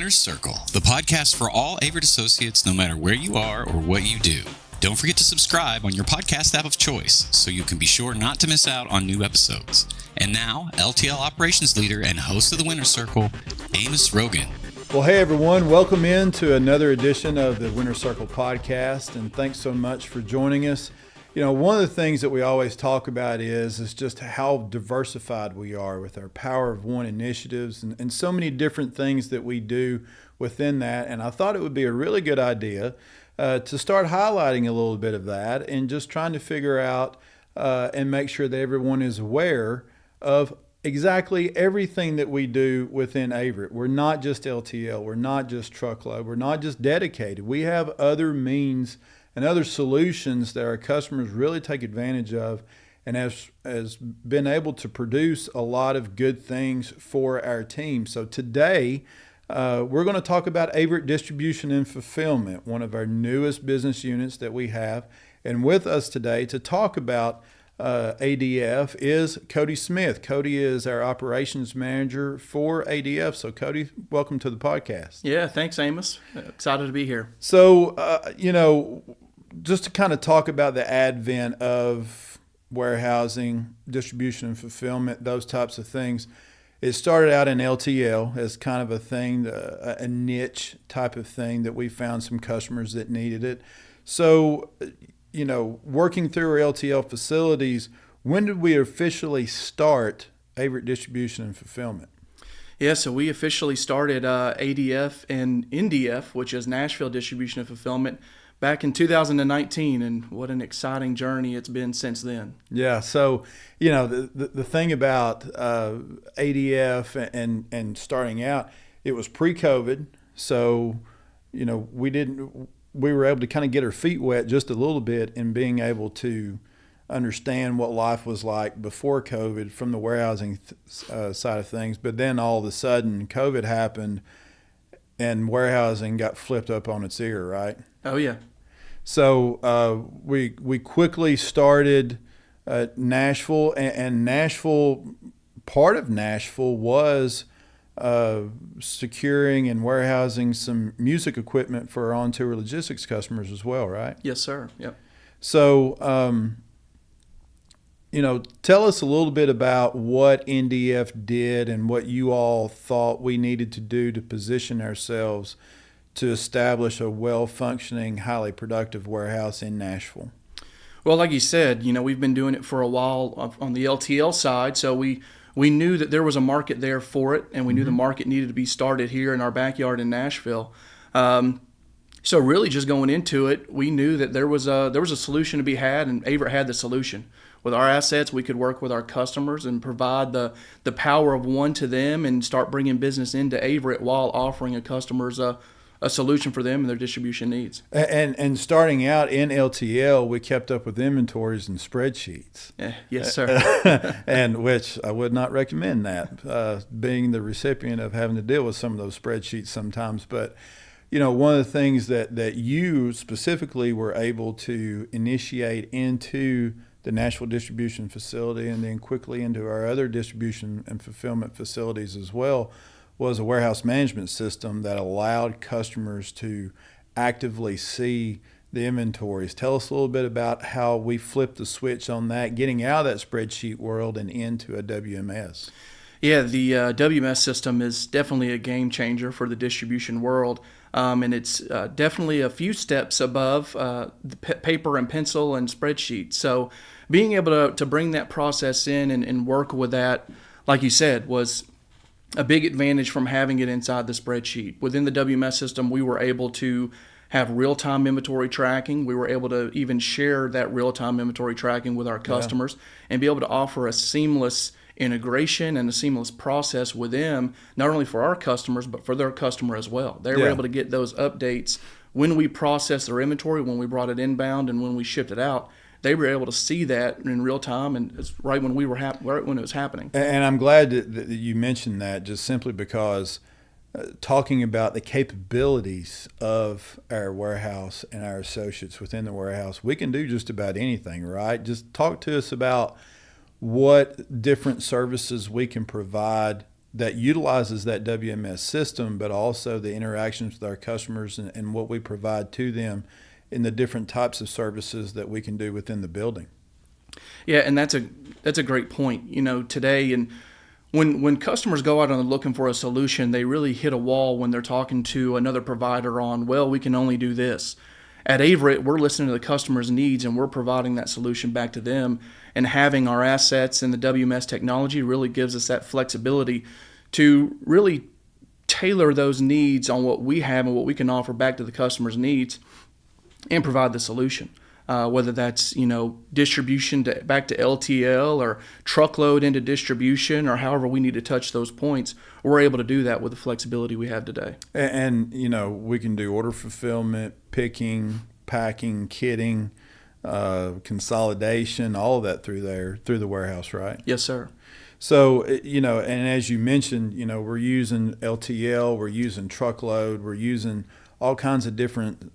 Winner's Circle, the podcast for all Averitt associates, no matter where you are or what you do. Don't forget to subscribe on your podcast app of choice so you can be sure not to miss out on new episodes. And now, LTL Operations Leader and host of the Winner's Circle, Amos Rogan. Well, hey everyone, welcome in to another edition of the Winner's Circle podcast, and thanks so much for joining us. You know, one of the things that we always talk about is just how diversified we are with our Power of One initiatives and so many different things that we do within that. And I thought it would be a really good idea to start highlighting a little bit of that and just trying to figure out and make sure that everyone is aware of exactly everything that we do within Averitt. We're not just LTL, we're not just truckload, we're not just dedicated. We have other means and other solutions that our customers really take advantage of, and has been able to produce a lot of good things for our team. So today, we're going to talk about Averitt Distribution and Fulfillment, one of our newest business units that we have. And with us today to talk about ADF is Cody Smith. Cody is our operations manager for ADF. So Cody, welcome to the podcast. Yeah, thanks, Amos. Excited to be here. So, just to kind of talk about the advent of warehousing, distribution and fulfillment, those types of things. It started out in LTL as kind of a thing, a niche type of thing that we found some customers that needed it. So, working through our LTL facilities, when did we officially start Averitt Distribution and Fulfillment? Yeah, so we officially started ADF and NDF, which is Nashville Distribution and Fulfillment, back in 2019, and what an exciting journey it's been since then. Yeah, so, the thing about ADF and starting out, it was pre-COVID, so, we were able to kind of get our feet wet just a little bit in being able to understand what life was like before COVID from the warehousing side of things. But then all of a sudden COVID happened and warehousing got flipped up on its ear, right? Oh, yeah. So we quickly started Nashville, and Nashville, part of Nashville was securing and warehousing some music equipment for our on-tour logistics customers as well, right? Yes, sir. Yep. So, tell us a little bit about what NDF did and what you all thought we needed to do to position ourselves to establish a well-functioning, highly productive warehouse in Nashville. Well, like you said, we've been doing it for a while on the LTL side, so we knew that there was a market there for it, and we knew the market needed to be started here in our backyard in Nashville. So really just going into it, we knew that there was a solution to be had, and Averitt had the solution. With our assets, we could work with our customers and provide the power of one to them and start bringing business into Averitt while offering a customers a solution for them and their distribution needs. And starting out in LTL, we kept up with inventories and spreadsheets. Yes, sir. And which I would not recommend that, being the recipient of having to deal with some of those spreadsheets sometimes. But, one of the things that you specifically were able to initiate into the Nashville distribution facility and then quickly into our other distribution and fulfillment facilities as well was a warehouse management system that allowed customers to actively see the inventories. Tell us a little bit about how we flipped the switch on that, getting out of that spreadsheet world and into a WMS. Yeah, the WMS system is definitely a game changer for the distribution world, and it's definitely a few steps above the paper and pencil and spreadsheet. So being able to bring that process in and work with that, like you said, was a big advantage from having it inside the spreadsheet. Within the WMS system, we were able to have real-time inventory tracking. We were able to even share that real-time inventory tracking with our customers and be able to offer a seamless integration and a seamless process with them, not only for our customers, but for their customer as well. They were able to get those updates when we processed their inventory, when we brought it inbound, and when we shipped it out. They were able to see that in real time, and it's right when right when it was happening. And I'm glad that you mentioned that, just simply because talking about the capabilities of our warehouse and our associates within the warehouse, we can do just about anything, right? Just talk to us about what different services we can provide that utilizes that WMS system, but also the interactions with our customers and what we provide to them in the different types of services that we can do within the building. Yeah, and that's a great point. Today, and when customers go out and looking for a solution, they really hit a wall when they're talking to another provider on, well, we can only do this. At Averitt, we're listening to the customer's needs and we're providing that solution back to them. And having our assets and the WMS technology really gives us that flexibility to really tailor those needs on what we have and what we can offer back to the customer's needs and provide the solution. Whether that's distribution back to LTL or truckload into distribution or however we need to touch those points, we're able to do that with the flexibility we have today. And we can do order fulfillment, picking, packing, kitting, consolidation, all of that through the warehouse, right? Yes, sir. So, and as you mentioned, we're using LTL, we're using truckload, we're using all kinds of different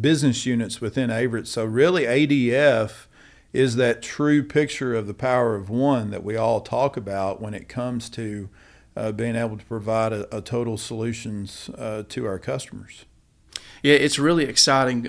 business units within Averitt. So really ADF is that true picture of the power of one that we all talk about when it comes to being able to provide a total solutions to our customers. Yeah, it's really exciting.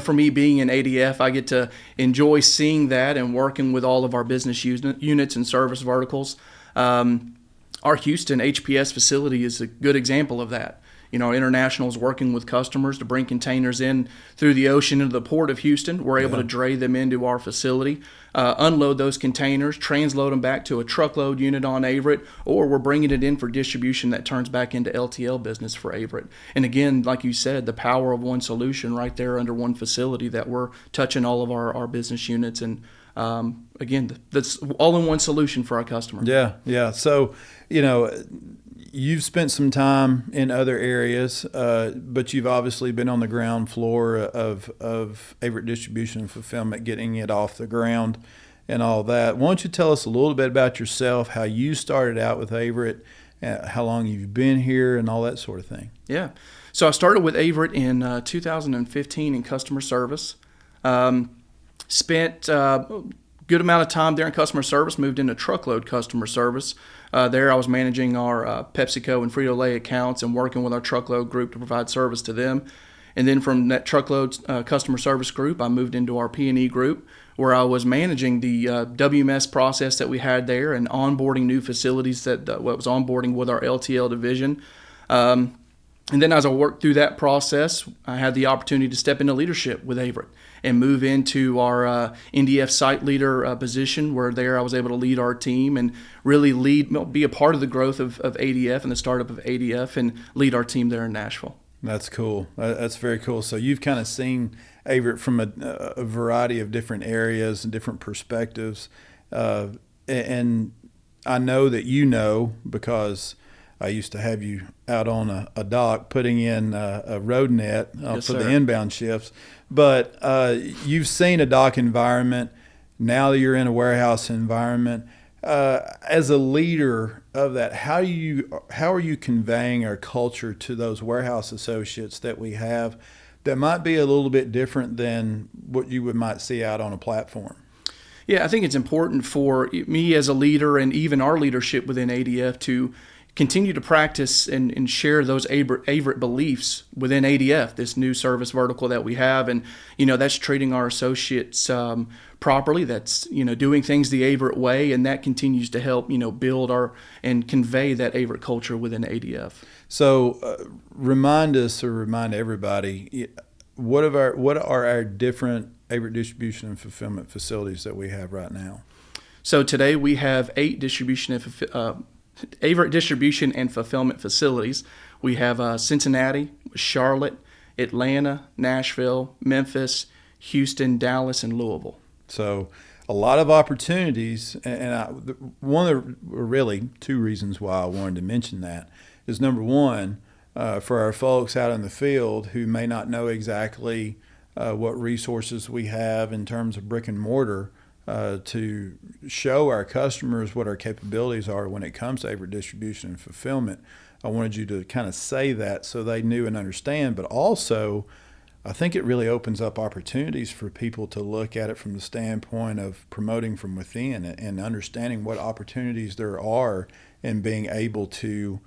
For me being in ADF, I get to enjoy seeing that and working with all of our business units and service verticals. Our Houston HPS facility is a good example of that. International is working with customers to bring containers in through the ocean into the port of Houston. We're able to dray them into our facility, unload those containers, transload them back to a truckload unit on Averitt, or we're bringing it in for distribution that turns back into LTL business for Averitt. And again, like you said, the power of one solution right there under one facility that we're touching all of our business units. And again, that's all-in-one solution for our customer. Yeah. So, you've spent some time in other areas, but you've obviously been on the ground floor of Averitt Distribution Fulfillment, getting it off the ground and all that. Why don't you tell us a little bit about yourself, how you started out with Averitt, how long you've been here, and all that sort of thing? Yeah. So I started with Averitt in 2015 in customer service. Spent good amount of time there in customer service, moved into truckload customer service. There I was managing our PepsiCo and Frito-Lay accounts and working with our truckload group to provide service to them. And then from that truckload customer service group, I moved into our P&E group where I was managing the WMS process that we had there and onboarding new facilities that was onboarding with our LTL division. And then as I worked through that process, I had the opportunity to step into leadership with Averitt and move into our NDF site leader position, where there I was able to lead our team and really be a part of the growth of ADF and the startup of ADF and lead our team there in Nashville. That's cool. That's very cool. So you've kind of seen Averitt from a variety of different areas and different perspectives. And I know that because I used to have you out on a dock putting in a road net for the inbound shifts. But you've seen a dock environment. Now that you're in a warehouse environment, as a leader of that, how are you conveying our culture to those warehouse associates that we have that might be a little bit different than what you might see out on a platform? Yeah, I think it's important for me as a leader and even our leadership within ADF to continue to practice and share those Averitt beliefs within ADF, this new service vertical that we have. And, that's treating our associates properly. That's, doing things the Averitt way. And that continues to help, build and convey that Averitt culture within ADF. So remind everybody, what are our different Averitt Distribution and Fulfillment facilities that we have right now? So today we have 8 Averitt Distribution and Fulfillment facilities. We have Cincinnati, Charlotte, Atlanta, Nashville, Memphis, Houston, Dallas, and Louisville. So a lot of opportunities, and really 2 reasons why I wanted to mention that is, number one, for our folks out in the field who may not know exactly what resources we have in terms of brick and mortar, to show our customers what our capabilities are when it comes to Averitt Distribution and Fulfillment. I wanted you to kind of say that so they knew and understand, but also I think it really opens up opportunities for people to look at it from the standpoint of promoting from within and understanding what opportunities there are and being able to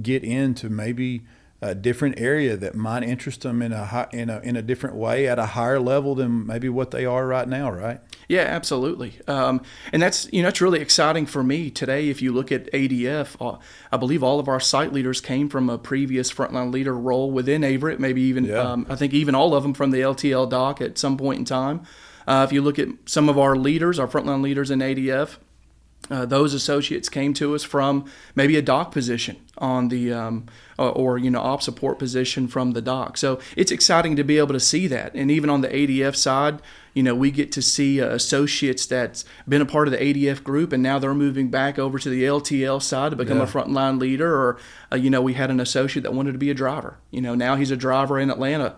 get into maybe a different area that might interest them in a different way at a higher level than maybe what they are right now, right? Yeah, absolutely. And that's it's really exciting for me today. If you look at ADF, I believe all of our site leaders came from a previous frontline leader role within Averitt. Maybe even I think even all of them from the LTL dock at some point in time. If you look at some of our leaders, our frontline leaders in ADF. Those associates came to us from maybe a dock position on the or op support position from the dock. So it's exciting to be able to see that. And even on the ADF side, we get to see associates that's been a part of the ADF group and now they're moving back over to the LTL side to become a frontline leader. Or we had an associate that wanted to be a driver. Now he's a driver in Atlanta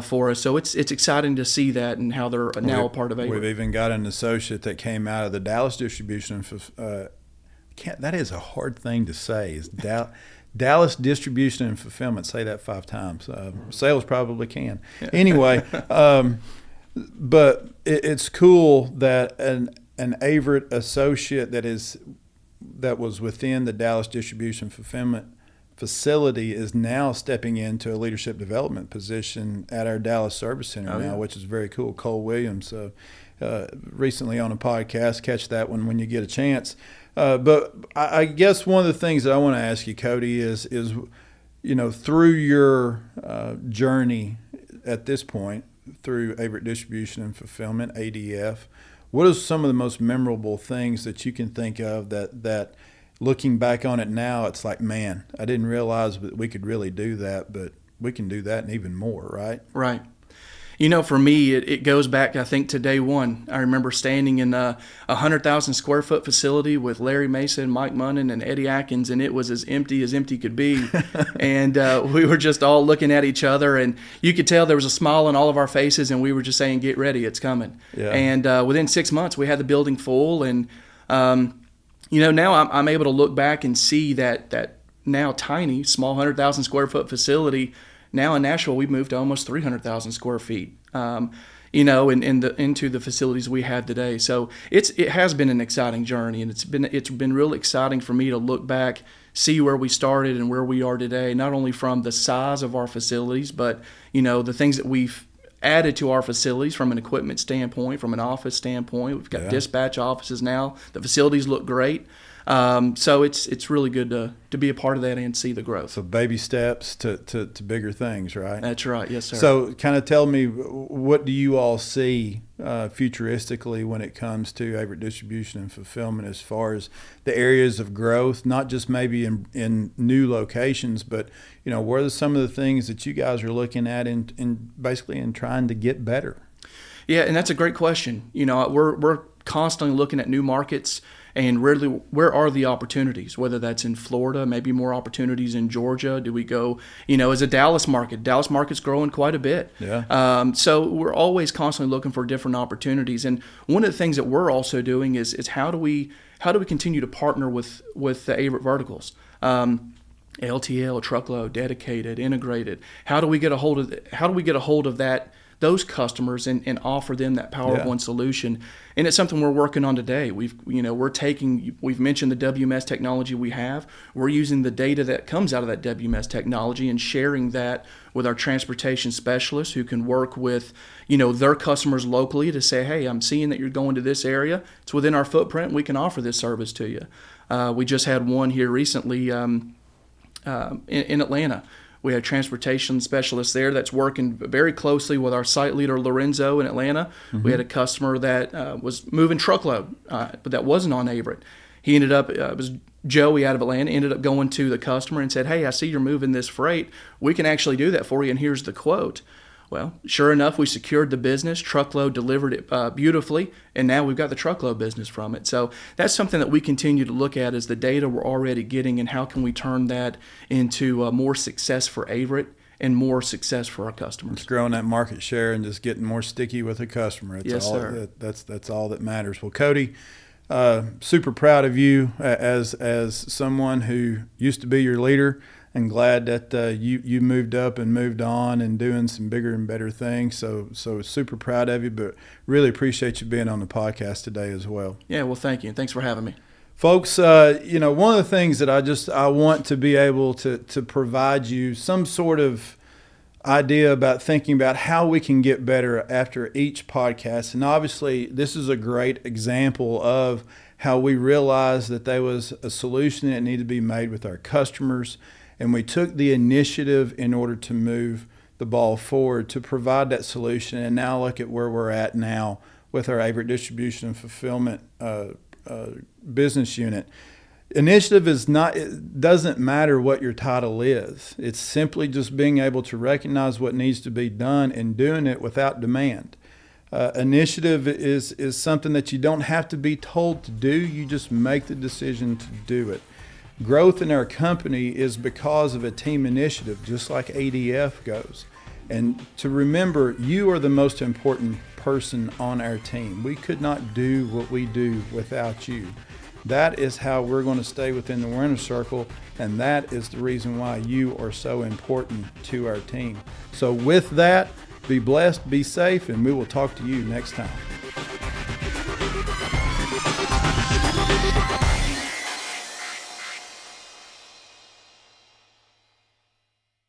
for us. So it's exciting to see that and how they're now a part of Averitt. We've even got an associate that came out of the Dallas Distribution. That is a hard thing to say. Is Dallas Distribution and Fulfillment. Say that 5 times. Sales probably can. Anyway, but it's cool that an Averitt associate that was within the Dallas Distribution Fulfillment facility is now stepping into a leadership development position at our Dallas Service Center now, which is very cool. Cole Williams, recently on a podcast. Catch that one when you get a chance. But I guess one of the things that I want to ask you, Cody, is through your journey at this point, through Averitt Distribution and Fulfillment, ADF, what are some of the most memorable things that you can think of that looking back on it now, it's like, man, I didn't realize that we could really do that, but we can do that and even more, right? Right. For me, it goes back, I think, to day one. I remember standing in a 100,000 square foot facility with Larry Mason, Mike Munnan, and Eddie Atkins, and it was as empty could be. And we were just all looking at each other, and you could tell there was a smile on all of our faces, and we were just saying, get ready, it's coming. Yeah. And within 6 months, we had the building full, and now I'm able to look back and see that now tiny, small 100,000 square foot facility. Now in Nashville, we've moved to almost 300,000 square feet, into the facilities we have today. So it has been an exciting journey, and it's been really exciting for me to look back, see where we started and where we are today. Not only from the size of our facilities, but the things that we've added to our facilities from an equipment standpoint, from an office standpoint. We've got dispatch offices now. The facilities look great. So it's really good to be a part of that and see the growth. So baby steps to bigger things, right? That's right. Yes, sir. So kind of tell me, what do you all see futuristically when it comes to Averitt Distribution and Fulfillment as far as the areas of growth, not just maybe in new locations, but, what are some of the things that you guys are looking at in basically in trying to get better? Yeah, and that's a great question. We're constantly looking at new markets. And really, where are the opportunities? Whether that's in Florida, maybe more opportunities in Georgia. Do we go, as a Dallas market? Dallas market's growing quite a bit. Yeah. So we're always constantly looking for different opportunities. And one of the things that we're also doing is how do we continue to partner with the Averitt verticals? LTL, truckload, dedicated, integrated. How do we get a hold of those customers and offer them that Power of One solution? And it's something we're working on today. We've mentioned the WMS technology we have. We're using the data that comes out of that WMS technology and sharing that with our transportation specialists who can work with, their customers locally to say, hey, I'm seeing that you're going to this area. It's within our footprint. We can offer this service to you. We just had one here recently in Atlanta. We had a transportation specialist there that's working very closely with our site leader, Lorenzo, in Atlanta. Mm-hmm. We had a customer that was moving truckload, but that wasn't on Averitt. He ended up, it was Joey out of Atlanta, ended up going to the customer and said, hey, I see you're moving this freight. We can actually do that for you, and here's the quote. Well, sure enough, we secured the business. Truckload delivered it beautifully, and now we've got the truckload business from it. So that's something that we continue to look at is the data we're already getting and how can we turn that into more success for Averitt and more success for our customers. It's growing that market share and just getting more sticky with the customer. Sir. That's all that matters. Well, Cody, super proud of you as someone who used to be your leader. and glad that you moved up and moved on and doing some bigger and better things. So super proud of you, but really appreciate you being on the podcast today as well. Yeah, well, thank you. Thanks for having me. Folks, one of the things that I want to be able to provide you some sort of idea about thinking about how we can get better after each podcast. And obviously, this is a great example of how we realized that there was a solution that needed to be made with our customers. And we took the initiative in order to move the ball forward to provide that solution. And now look at where we're at now with our Averitt Distribution Fulfillment business unit. Initiative is not, it doesn't matter what your title is. It's simply just being able to recognize what needs to be done and doing it without demand. Initiative is something that you don't have to be told to do. You just make the decision to do it. Growth in our company is because of a team initiative, just like ADF goes. And to remember, you are the most important person on our team. We could not do what we do without you. That is how we're going to stay within the winner circle, and that is the reason why you are so important to our team. So with that, be blessed, be safe, and we will talk to you next time.